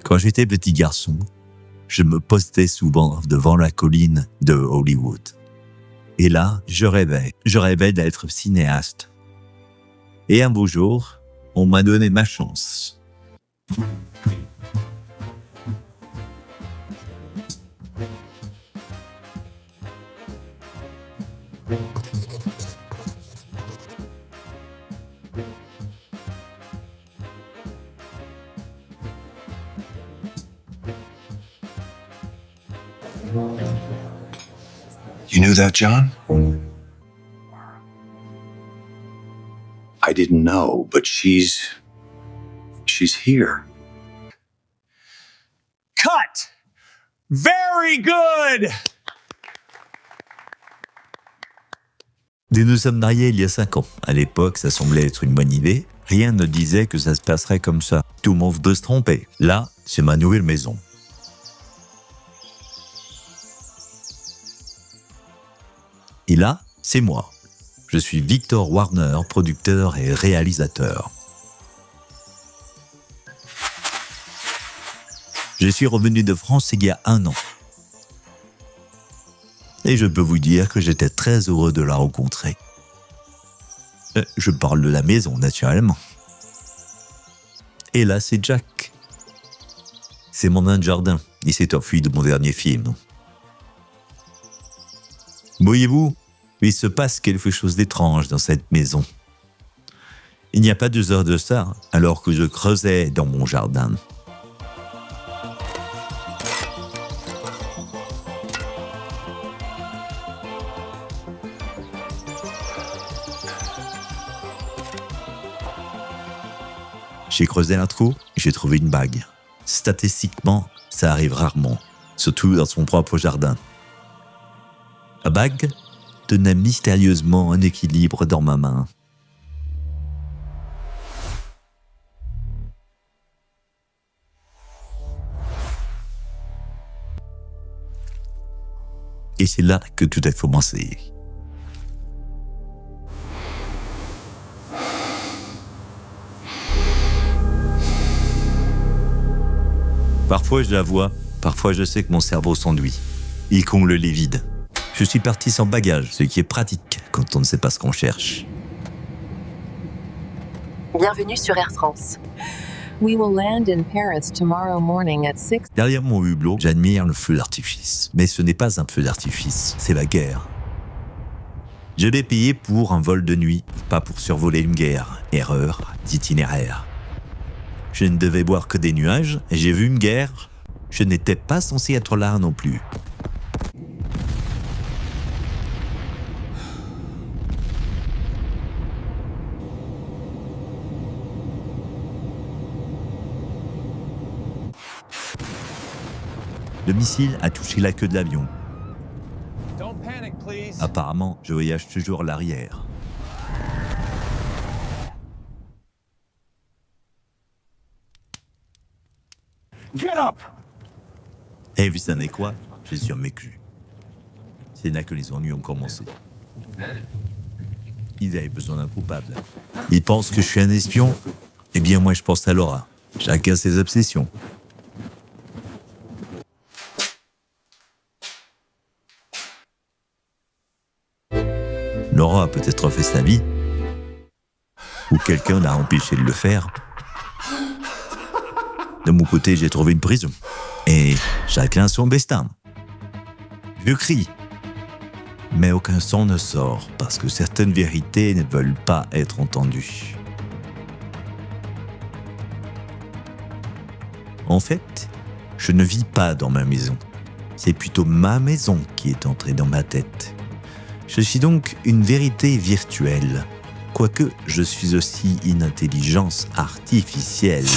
Quand j'étais petit garçon, je me postais souvent devant la colline de Hollywood. Et là, je rêvais d'être cinéaste. Et un beau jour, on m'a donné ma chance. You knew that, John? I didn't know, but she's here. Cut! Very good! Nous nous sommes mariés il y a 5 ans. À l'époque, ça semblait être une bonne idée. Rien ne disait que ça se passerait comme ça. Tout le monde peut se tromper. Là, c'est ma nouvelle maison. Et là, c'est moi. Je suis Victor Warner, producteur et réalisateur. Je suis revenu de France il y a 1 an. Et je peux vous dire que j'étais très heureux de la rencontrer. Je parle de la maison, naturellement. Et là, c'est Jack. C'est mon nain de jardin. Il s'est enfui de mon dernier film. Voyez-vous, il se passe quelque chose d'étrange dans cette maison. Il n'y a pas 2 heures de ça, alors que je creusais dans mon jardin. J'ai creusé un trou, j'ai trouvé une bague. Statistiquement, ça arrive rarement, surtout dans son propre jardin. La bague tenait mystérieusement un équilibre dans ma main. Et c'est là que tout a commencé. Parfois je la vois, parfois je sais que mon cerveau s'enduit. Il comble les vides. Je suis parti sans bagage, ce qui est pratique quand on ne sait pas ce qu'on cherche. Bienvenue sur Air France. We will land in Paris tomorrow morning at 6. Derrière mon hublot, j'admire le feu d'artifice. Mais ce n'est pas un feu d'artifice, c'est la guerre. Je l'ai payé pour un vol de nuit, pas pour survoler une guerre. Erreur d'itinéraire. Je ne devais voir que des nuages, et j'ai vu une guerre. Je n'étais pas censé être là non plus. Le missile a touché la queue de l'avion. Don't panic, please. Apparemment, je voyage toujours à l'arrière. Get up! Et vous savez quoi? J'ai survécu. C'est là que les ennuis ont commencé. Ils avaient besoin d'un coupable. Ils pensent que je suis un espion. Eh bien, moi, je pense à Laura. Chacun ses obsessions. Laura a peut-être fait sa vie. Ou quelqu'un l'a empêché de le faire. De mon côté, j'ai trouvé une prison. Et chacun son destin. Je crie. Mais aucun son ne sort parce que certaines vérités ne veulent pas être entendues. En fait, je ne vis pas dans ma maison. C'est plutôt ma maison qui est entrée dans ma tête. Je suis donc une vérité virtuelle, quoique je suis aussi une intelligence artificielle.